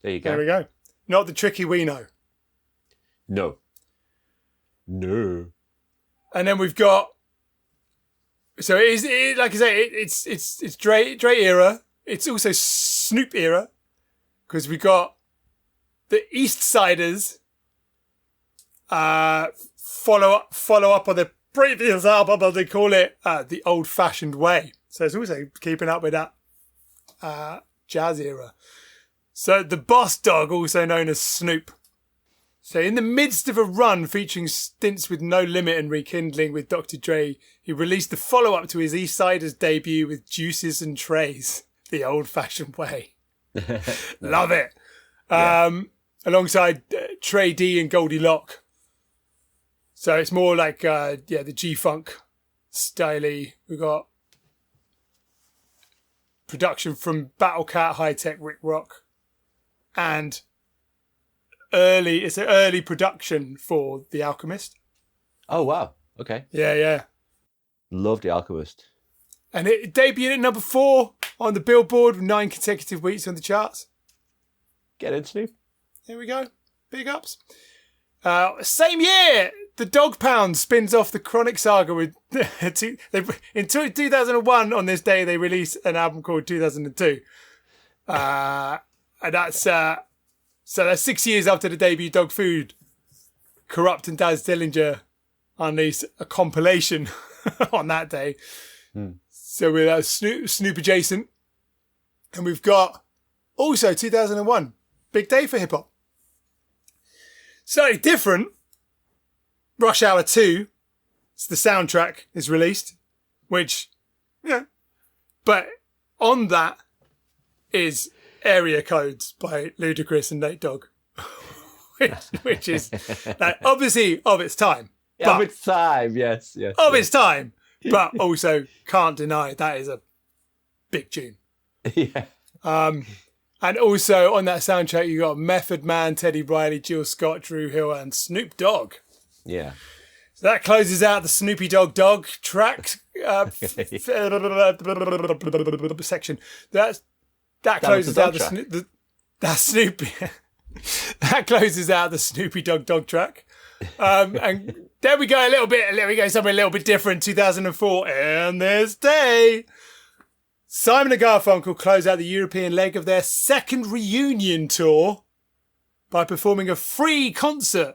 There you go. There we go. Not the Tricky we know. No. And then we've got. So like I say, it's Dre era. It's also Snoop era, because we got the East Siders. Follow up on the previous album, as they call it, The Old Fashioned Way. So it's also keeping up with that jazz era. So the Boss Dog, also known as Snoop. So in the midst of a run featuring stints with No Limit and rekindling with Dr. Dre, he released the follow-up to his East Siders debut with Juices and Trays, The Old Fashioned Way. Love it. Yeah. Alongside Trey D and Goldie Lock. So it's more like, the G-Funk style-y. We've got production from Battle Cat, High Tech, Rick Rock. And it's an early production for The Alchemist. Oh, wow. Okay. Yeah. Love The Alchemist. And it debuted at number 4 on the Billboard with 9 consecutive weeks on the charts. Get in, Snoop. There we go. Big ups. Same year, the Dog Pound spins off the Chronic saga with in 2001 on this day they released an album called 2002. And that's 6 years after the debut Dog Food. Corrupt and Daz Dillinger unleashed a compilation on that day. So we're Snoop adjacent. And we've got also 2001, big day for hip hop. Slightly different. Rush Hour 2, it's the soundtrack, is released, which, but on that is Area Codes by Ludacris and Nate Dogg, which is like, obviously of its time. Of its time, yes. Its time, but also can't deny that is a big tune. Yeah. And also on that soundtrack, you got Method Man, Teddy Riley, Jill Scott, Drew Hill, and Snoop Dogg. Yeah. So that closes out the Snoopy Dogg track section. That closes out that Snoopy. That closes out the Snoopy Dogg track. And there we go, somewhere a little bit different. 2004, and this day. Simon and Garfunkel close out the European leg of their second reunion tour by performing a free concert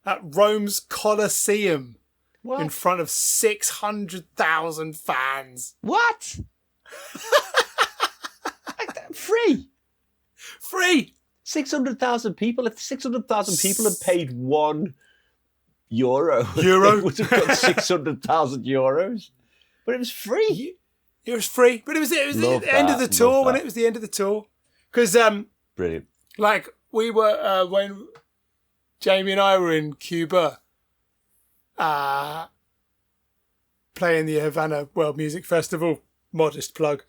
at Rome's Colosseum in front of 600,000 fans. What? Free? 600,000 people? If 600,000 people had paid €1, they would have got 600,000 euros. But it was free. It was free, but it was the Love end of the that, tour love when that. it was the end of the tour. Because Brilliant. like we were when Jamie and I were in Cuba, playing the Havana World Music Festival. Modest plug.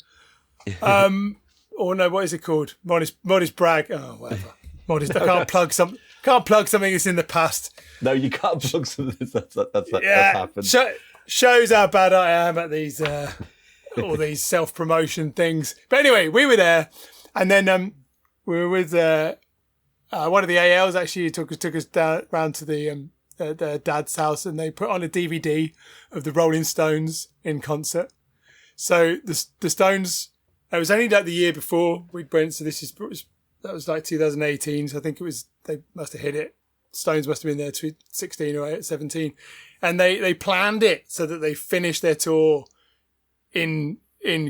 Or no, what is it called? Modest brag. Oh, whatever. Modest. I can't plug something that's in the past. No, you can't plug something that's Yeah, happened. shows how bad I am at these all these self-promotion things. But anyway, we were there, and then we were with one of the ALs. Actually, took us down round to their dad's house, and they put on a DVD of the Rolling Stones in concert. So the Stones. It was only like the year before we went. So that was like 2018. So I think they must have hit it. Stones must have been there 16 or 17, and they planned it so that they finished their tour in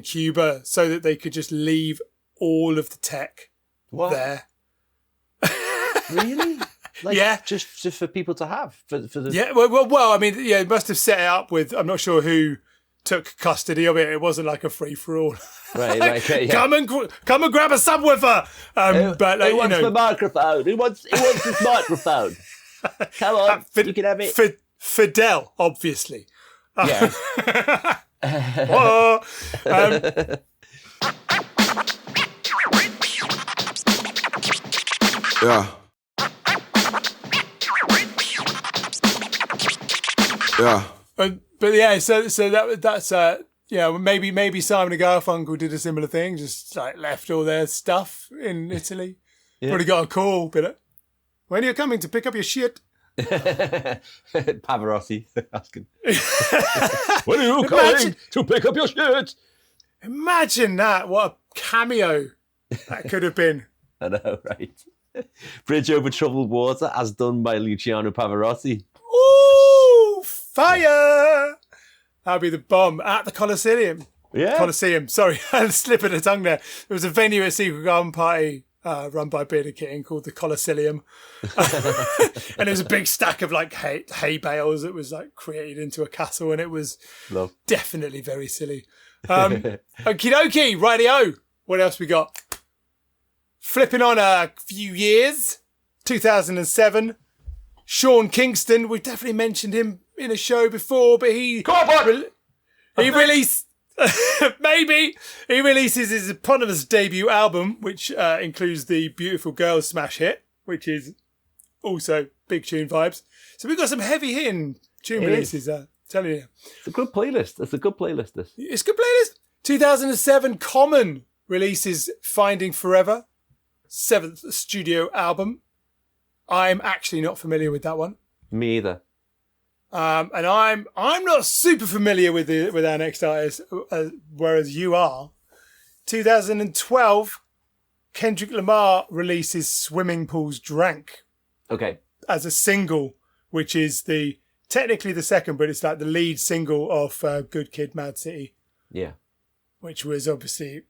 Cuba so that they could just leave all of the tech there. Really? Like, yeah, just for people to have for the. Yeah, well, I mean, yeah, it must have set it up with. I'm not sure who took custody of it. It wasn't like a free for all. Right, okay, yeah. Come and grab a subwoofer. But who wants the microphone? Who wants this microphone? Come on, you can have it. Fidel, obviously. Yeah. Whoa. Yeah. Yeah. But yeah, so that's maybe Simon Garfunkel did a similar thing, just like left all their stuff in Italy. Yeah. Probably got a call, but when are you coming to pick up your shit? Pavarotti asking. When are you coming to pick up your shit? Imagine that! What a cameo that could have been. I know, right? Bridge over troubled water, as done by Luciano Pavarotti. Ooh, fire! That'd be the bomb at the Colosseum. Yeah. Colosseum. Sorry, I had a slip of the tongue there. There was a venue at Secret Garden Party run by Bearded Kitten called the Colosseum. And it was a big stack of like hay bales that was like created into a castle, and it was definitely very silly. Okie dokie, rightio. What else we got? Flipping on a few years, 2007. Sean Kingston, we've definitely mentioned him in a show before, but he released maybe he releases his eponymous debut album, which includes the Beautiful Girls smash hit, which is also big tune vibes. So we've got some heavy hitting tune releases. Telling you, it's a good playlist. It's a good playlist. This. It's a good playlist. 2007, Common releases Finding Forever, 7th studio album. I'm actually not familiar with that one. Me either. And I'm not super familiar with our next artist, whereas you are. 2012, Kendrick Lamar releases Swimming Pools Drank. Okay. As a single, which is technically the second, but it's like the lead single of Good Kid, Mad City. Yeah. Which was obviously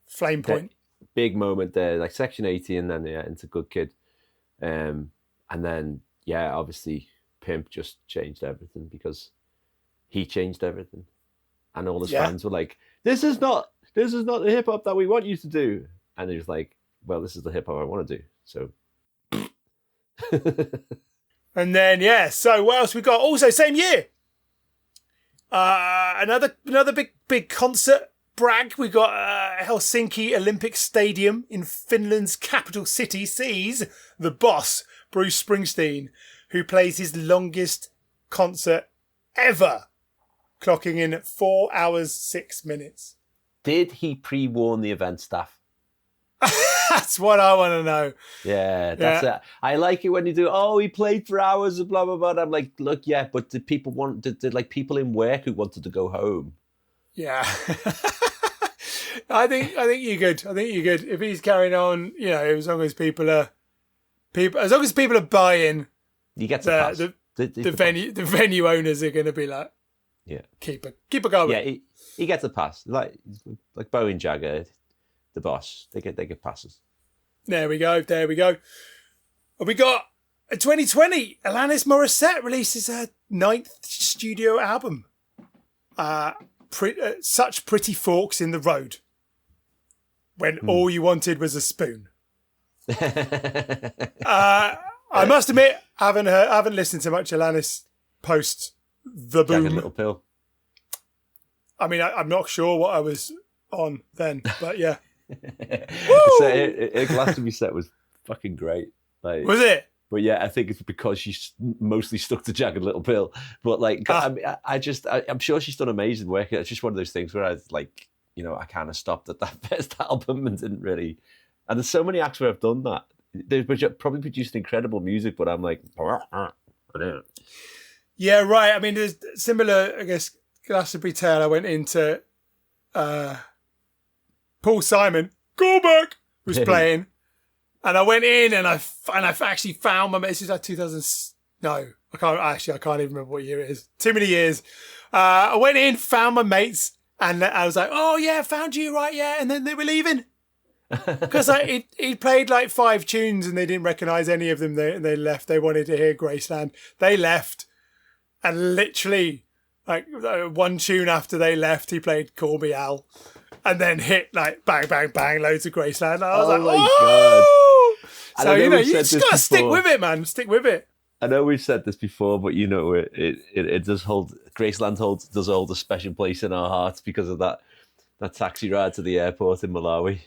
flame point. Big moment there, like Section 80 and then into Good Kid. And then, obviously Pimp just changed everything because he changed everything. And all his friends were like, this is not the hip hop that we want you to do. And he was like, well, this is the hip hop I want to do. So. And then, so what else we got? Also, same year. Another big concert brag. We got Helsinki Olympic Stadium in Finland's capital city sees the boss, Bruce Springsteen, who plays his longest concert ever, clocking in at 4 hours, 6 minutes. Did he pre-warn the event staff? That's what I want to know. Yeah, that's it. I like it when you do, he played for hours and blah, blah, blah. And I'm like, look, but did people in work who wanted to go home? Yeah. I think you're good. I think you're good. If he's carrying on, as long as people are buying, you get the the venue owners are going to be like, keep it going. Yeah, he gets a pass. Like Bowen Jagger, the boss, they get passes. There we go. We got 2020. Alanis Morissette releases her 9th studio album. such pretty forks in the road when all you wanted was a spoon. I must admit, I haven't listened to much Alanis post The Boom. Jagged Little Pill. I mean, I'm not sure what I was on then, but yeah. So her Glastonbury set was fucking great. Like, Was it? But yeah, I think it's because she's mostly stuck to Jagged Little Pill. But like, I'm sure she's done amazing work. It's just one of those things where I was like, you know, I kind of stopped at that first album and didn't really. And there's so many acts where I've done that. They've probably produced incredible music, but I'm like, I don't. Yeah, right. I mean, there's similar, I guess, Glastonbury tale. I went into Paul Simon, Go Back, was playing. And I went in and I actually found my mate. This is like 2000. No, I can't even remember what year it is. Too many years. I went in, found my mates, and I was like, oh yeah, found you, right? Yeah. And then they were leaving. Because he played like 5 tunes and they didn't recognise any of them. They left. They wanted to hear Graceland. They left. And literally, like one tune after they left, he played Call Me Al. And then hit like bang, bang, bang, loads of Graceland. And I was like, oh my God. So, you know, you just got to stick with it, man. Stick with it. I know we've said this before, but you know, it does hold, Graceland does hold a special place in our hearts because of that taxi ride to the airport in Malawi.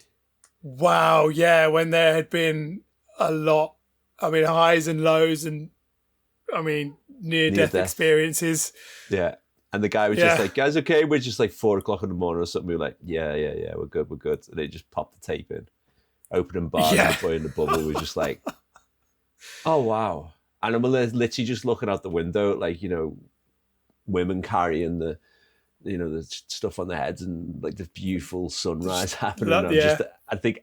Wow, yeah, when there had been a lot, I mean, highs and lows and, I mean, near-death experiences. Yeah. And the guy was just like, guys, okay, we're just like 4 o'clock in the morning or something. We were like, yeah, we're good. And they just popped the tape in. Opening bar and the boy in the bubble was just like, oh, wow. And I'm literally just looking out the window, like, you know, women carrying the stuff on their heads and like the beautiful sunrise happening. I think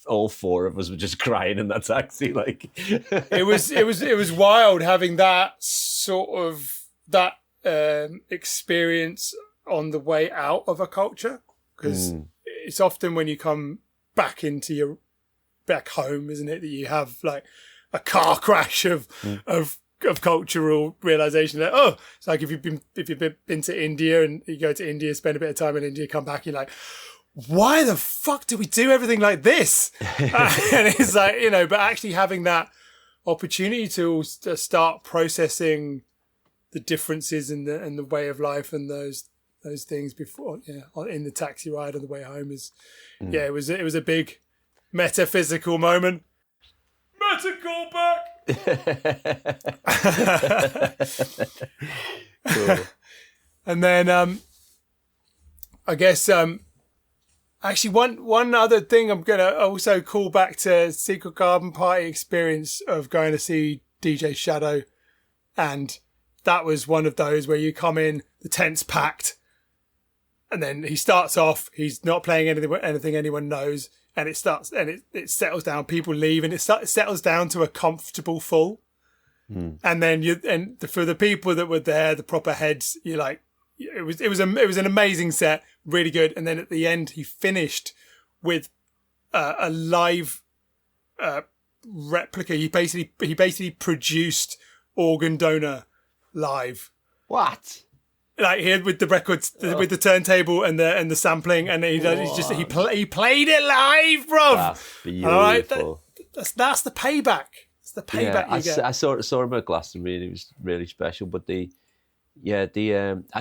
all 4 of us were just crying in that taxi. Like it was wild having that sort of experience on the way out of a culture, because it's often when you come back into your back home, isn't it, that you have like a car crash of cultural realization. That it's like if you've been to India and you go to India, spend a bit of time in India, come back, you're like, why the fuck do we do everything like this? And it's like, you know, but actually having that opportunity to start processing the differences in the way of life and those things before, in the taxi ride on the way home is, it was a big metaphysical moment. Metacal back. Cool. And then I guess actually one other thing I'm gonna also call back to Secret Garden Party experience of going to see DJ Shadow, and that was one of those where you come in, the tent's packed, and then he starts off, he's not playing anything anyone knows, and it starts and it settles down, people leave, and it settles down to a comfortable full. And then for the people that were there, the proper heads, you're like, it was an amazing set, really good. And then at the end, he finished with a live replica. He basically produced Organ Donor live. What? Like here with the records, with the turntable and the sampling, and he played it live, bro. That's beautiful. All right, that's the payback. It's the payback you get. I saw him at Glastonbury, and it was really special. But I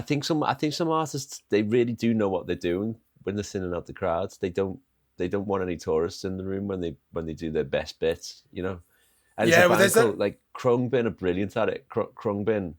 think some artists, they really do know what they're doing when they're singing out the crowds. They don't want any tourists in the room when they do their best bits, you know. And like Krungbin are brilliant at it. Krungbin,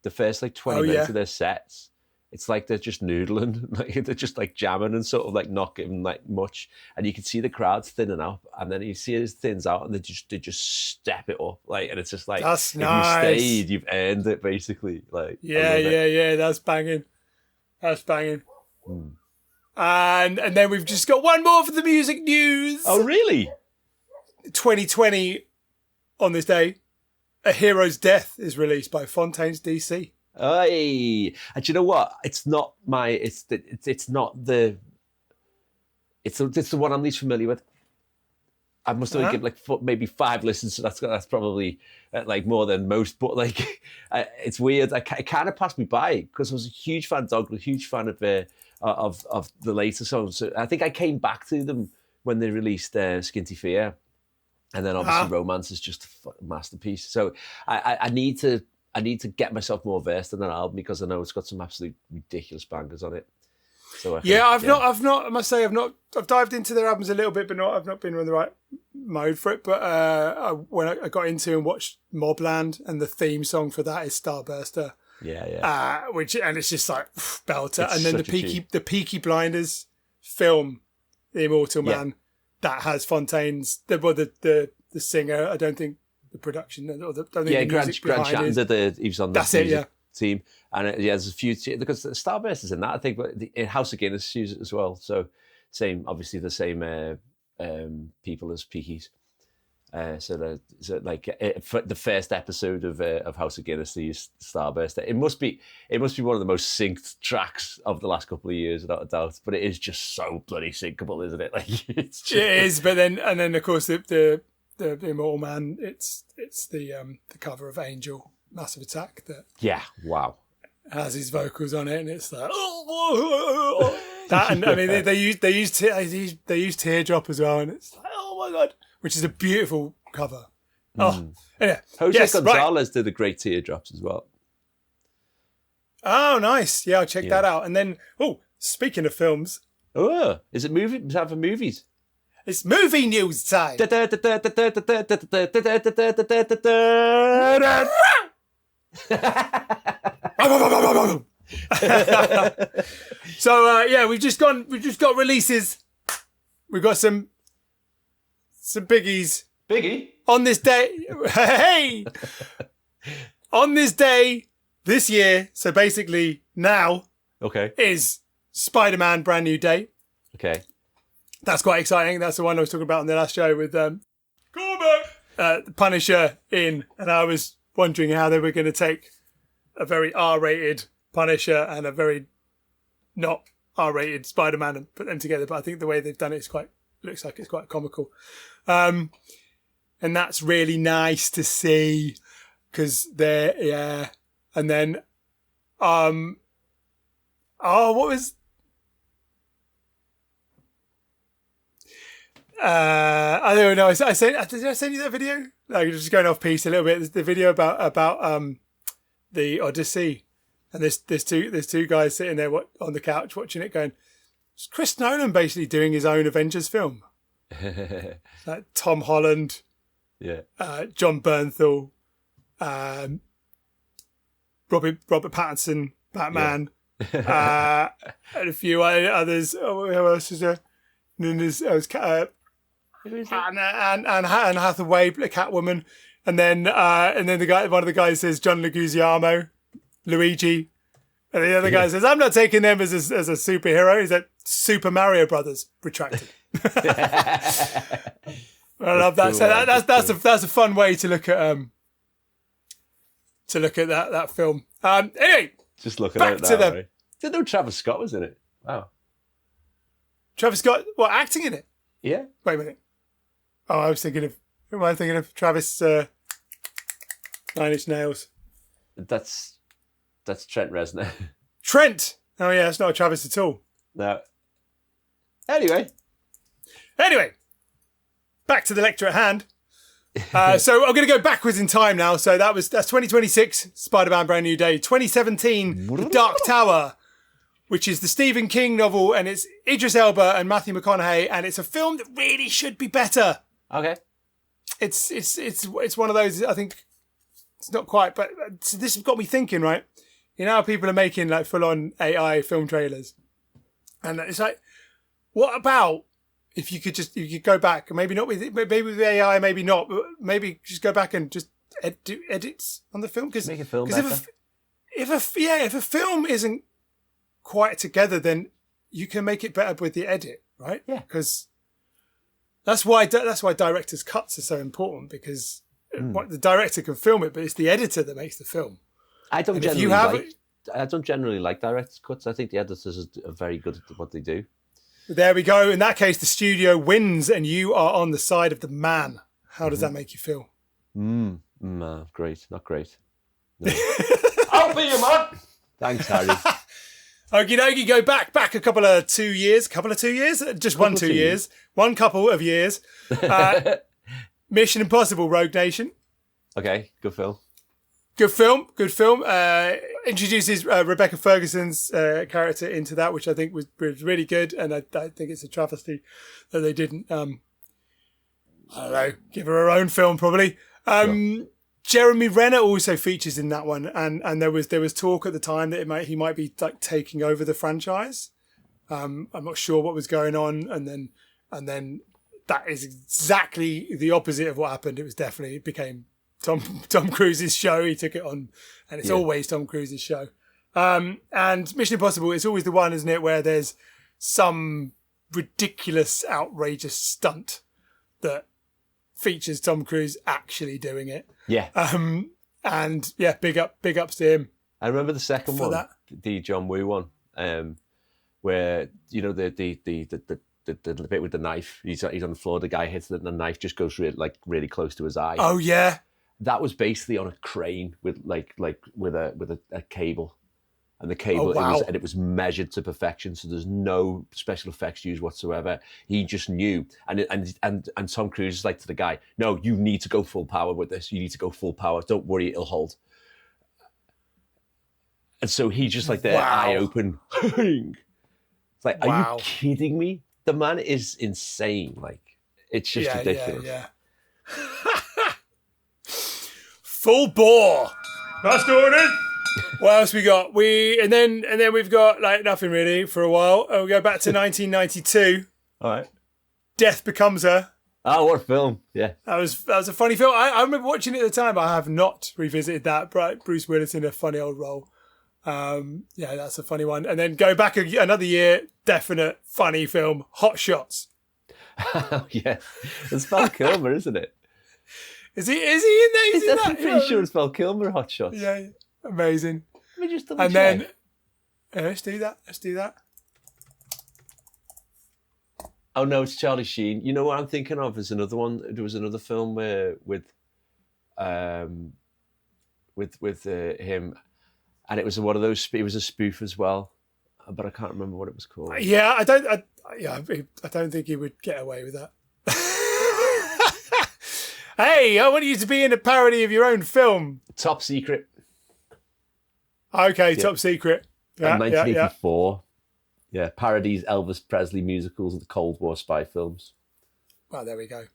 the first like 20 minutes of their sets, it's like they're just noodling, like they're just like jamming and sort of like not giving like much, and you can see the crowds thinning out, and then you see it thins out, and they just step it up, like, and it's just like, that's if nice. You stayed, you've earned it, basically. Like, yeah, that's banging. And then we've just got one more for the music news. Oh, really? 2020 on this day, A Hero's Death is released by Fontaines DC. Hey, and you know what? It's the one I'm least familiar with. I must only give like maybe 5 listens, so that's probably like more than most. But like, it's weird. It kind of passed me by because I was a huge fan of Dog, a huge fan of the later songs. So I think I came back to them when they released Skinty Fear, and then obviously Romance is just a masterpiece. So I need to get myself more versed in that album because I know it's got some absolute ridiculous bangers on it. So I've not. I must say, I've dived into their albums a little bit, but I've not been in the right mode for it. But when I got into and watched Mobland, and the theme song for that is Starburster. And it's just like belter. It's and then the Peaky Blinders film, The Immortal Man, that has Fontaine's the singer. I don't think the production or the Grant Shatton he was on the team, and there's a few because Starburst is in that, I think, but the House of Guinness use it as well. So obviously the same people as Peaky's. So for the first episode of House of Guinness, they used Starburst. It must be one of the most synced tracks of the last couple of years, without a doubt. But it is just so bloody syncable, isn't it? Like it is. But then of course the Immortal Man. It's the cover of Angel, Massive Attack that has his vocals on it, and it's like that. And I mean they use Teardrop as well, and it's like, oh my god. Which is a beautiful cover. Oh, yeah. Jose Gonzalez did a great Teardrops as well. Oh, nice. Yeah, I'll check that out. And then, speaking of films. Oh, is it movie? Is that for movies? It's movie news time. So, we've just got releases. We've got some biggies. Biggie? On this day, hey! On this day, this year, so basically now, is Spider-Man Brand New Day. Okay. That's quite exciting. That's the one I was talking about on the last show with Punisher in, and I was wondering how they were going to take a very R-rated Punisher and a very not R-rated Spider-Man and put them together, but I think the way they've done it looks like it's quite comical. And that's really nice to see because and then what was I don't know. Did I send you that video? No, you're just going off piece a little bit. There's the video about the Odyssey, and there's two guys sitting there on the couch watching it going, it's Chris Nolan basically doing his own Avengers film. Like Tom Holland, John Bernthal, Robert Pattinson, Batman, and a few others. Oh, who else is there? And then there's Anne Hathaway, Catwoman, and then one of the guys says John Leguizamo, Luigi, and the other guy says, I'm not taking them as a superhero. He's like, Super Mario Brothers retracted. I love that. Cool, so that's a fun way to look at that film. Anyway, just looking at it now. Didn't know Travis Scott was in it. Wow. Travis Scott, what, acting in it? Yeah. Wait a minute. Oh, I was thinking of, who am I thinking of? Travis, 9 Inch Nails. That's Trent Reznor. Trent! Oh yeah, it's not a Travis at all. No. Anyway, back to the lecture at hand. So I'm going to go backwards in time now. So that's 2026, Spider-Man Brand New Day. 2017, The Dark Tower, which is the Stephen King novel, and it's Idris Elba and Matthew McConaughey, and it's a film that really should be better. Okay. It's one of those, I think, it's not quite, but this has got me thinking, right? You know how people are making like full-on AI film trailers? And it's like, what about if you could go back, and maybe with AI, maybe not, but maybe just go back and just do edits on the film? Make a film better. If a film isn't quite together, then you can make it better with the edit, right? Yeah. Because that's why director's cuts are so important, because the director can film it, but it's the editor that makes the film. I don't generally like director's cuts. I think the editors are very good at what they do. There we go. In that case, the studio wins and you are on the side of the man. How does that make you feel? Great. Not great. No. I'll be your man. Thanks, Harry. Okie dokie, go back a couple of 2 years. Just Couple 2 of years. One couple of years. Mission Impossible Rogue Nation. Okay, good film. Good film. Introduces Rebecca Ferguson's character into that, which I think was really good. And I think it's a travesty that they didn't, I don't know, give her her own film probably. Sure. Jeremy Renner also features in that one. And there was talk at the time that he might be like taking over the franchise. I'm not sure what was going on. And then that is exactly the opposite of what happened. It became Tom Cruise's show. He took it on, and it's always Tom Cruise's show. And Mission Impossible is always the one, isn't it, where there's some ridiculous, outrageous stunt that features Tom Cruise actually doing it. Yeah. And yeah, big ups to him. I remember the second For one, that. the John Woo one, where the bit with the knife. He's on the floor. The guy hits it, and the knife just goes really close to his eye. Oh yeah. That was basically on a crane with a cable, and the cable it was measured to perfection. So there's no special effects used whatsoever. He just knew, and Tom Cruise is like to the guy, "No, you need to go full power with this. You need to go full power. Don't worry, it'll hold." And so he just like their eye open. It's like, are you kidding me? The man is insane. Like, it's just ridiculous. Yeah. Full bore. That's doing it. What else we got? And then we've got like nothing really for a while. We go back to 1992. All right. Death Becomes Her. Oh, what a film! Yeah, that was a funny film. I remember watching it at the time. I have not revisited that. Bruce Willis in a funny old role. Yeah, that's a funny one. And then go back another year. Definite funny film. Hot Shots. Oh yeah, it's Val Kilmer, isn't it? Is he in there? I'm pretty sure it's Val Kilmer. Hot Shots. Yeah, amazing. Let me just double and check. Then let's do that. Oh no, it's Charlie Sheen. You know what I'm thinking of? Is another one. There was another film with him, and it was one of those. It was a spoof as well, but I can't remember what it was called. Yeah, I don't think he would get away with that. Hey, I want you to be in a parody of your own film. Top Secret. Okay, Top Secret. Yeah, 1984. Yeah, parodies Elvis Presley musicals and the Cold War spy films. Well, there we go.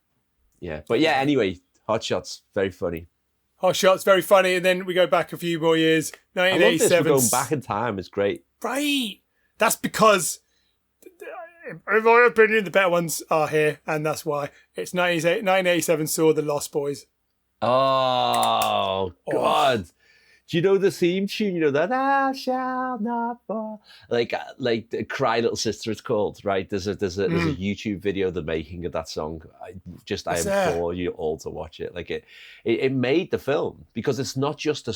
Yeah, but yeah, anyway, Hot Shots, very funny. Hot Shots, very funny. And then we go back a few more years. 1987. I love this. We're going back in time. It's great. Right. That's because, in my opinion, the better ones are here. And that's why. It's 1987 saw The Lost Boys. Oh, God. Do you know the theme tune? You know that I shall not fall. Like Cry Little Sister, it's called, right? There's a YouTube video of the making of that song. I implore you all to watch it. Like it made the film because it's not just a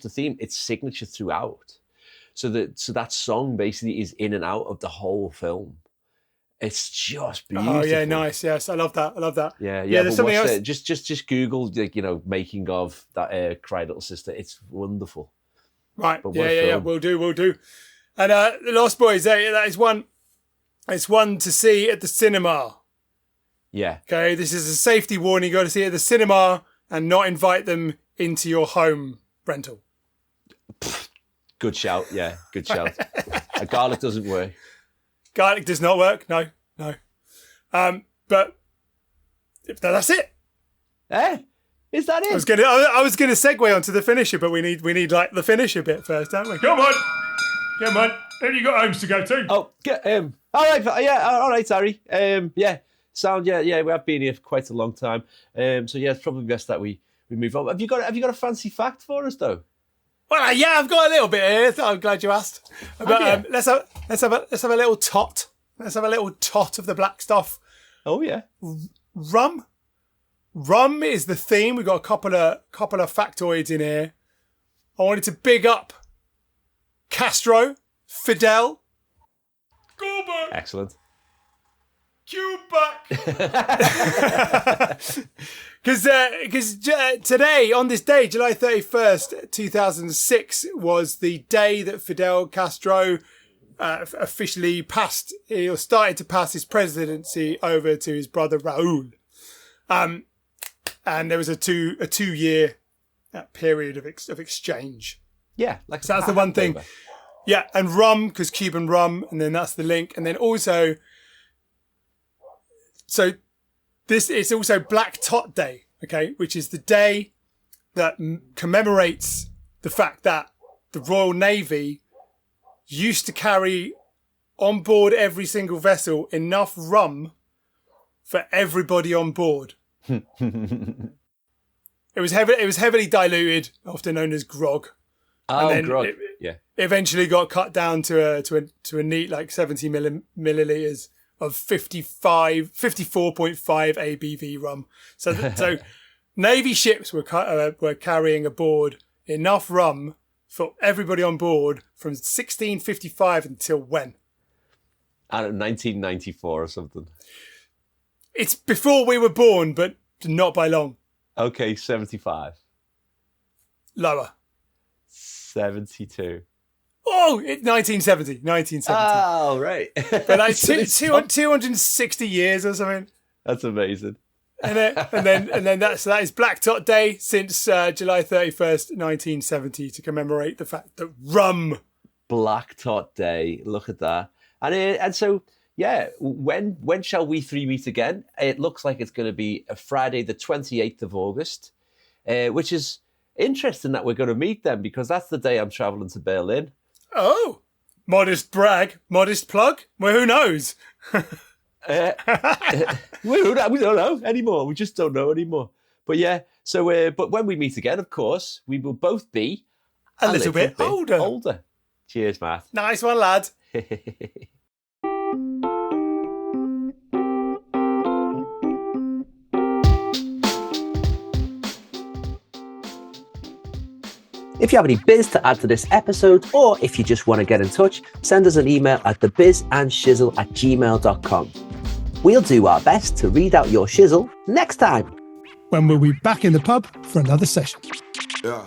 theme; it's signature throughout. So that song basically is in and out of the whole film. It's just beautiful. Oh yeah, nice. Yes, I love that. Yeah. There's something else. Just Google, making of that Cry Little Sister. It's wonderful. Right. Yeah. We'll do. And The Lost Boys. That is one. It's one to see at the cinema. Yeah. Okay. This is a safety warning. You got to see it at the cinema and not invite them into your home rental. Good shout. Yeah. Good shout. Garlic doesn't work. Garlic does not work. No. But that's it. Is that it? I was gonna segue onto the finisher, but we need like the finisher bit first, don't we? Come on. Have you got homes to go to? Oh, all right. Yeah. All right, Harry. Yeah. Sound. Yeah. We have been here for quite a long time. So yeah, it's probably best that we move on. Have you got a fancy fact for us though? Well, yeah, I've got a little bit here. So I'm glad you asked. But let's have a little tot. Let's have a little tot of the black stuff. Oh yeah. Rum is the theme. We've got a couple of factoids in here. I wanted to big up Castro, Fidel. Excellent. Because today, on this day, July 31st, 2006, was the day that Fidel Castro officially passed, or started to pass his presidency over to his brother Raul. And there was a two-year period of exchange. Yeah, so that's the one thing. Over. Yeah, and rum, because Cuban rum, and then that's the link. And then also, so this is also Black Tot Day, okay, which is the day that commemorates the fact that the Royal Navy used to carry on board every single vessel enough rum for everybody on board. It was heavily diluted, often known as grog. Oh, and then grog. It eventually got cut down to a neat like 70 milliliters of 54.5 ABV rum. So Navy ships were carrying aboard enough rum for everybody on board from 1655 until when? I don't know, 1994 or something. It's before we were born, but not by long. Okay, 75. Lower. 72. Oh, 1970. Oh, right. But like 260 years or something. That's amazing. And then that is Black Tot Day since July 31st, 1970, to commemorate the fact that rum. Black Tot Day. Look at that. And so, yeah, when shall we three meet again? It looks like it's going to be a Friday, the 28th of August, which is interesting that we're going to meet them, because that's the day I'm traveling to Berlin. Oh, modest brag, modest plug. Well, who knows? We don't know anymore. We just don't know anymore. But yeah, so but when we meet again, of course, we will both be a little bit older. Cheers, Matt. Nice one, lad. If you have any biz to add to this episode, or if you just want to get in touch, send us an email at thebizandshizzle@gmail.com. We'll do our best to read out your shizzle next time. When we'll be back in the pub for another session. Yeah.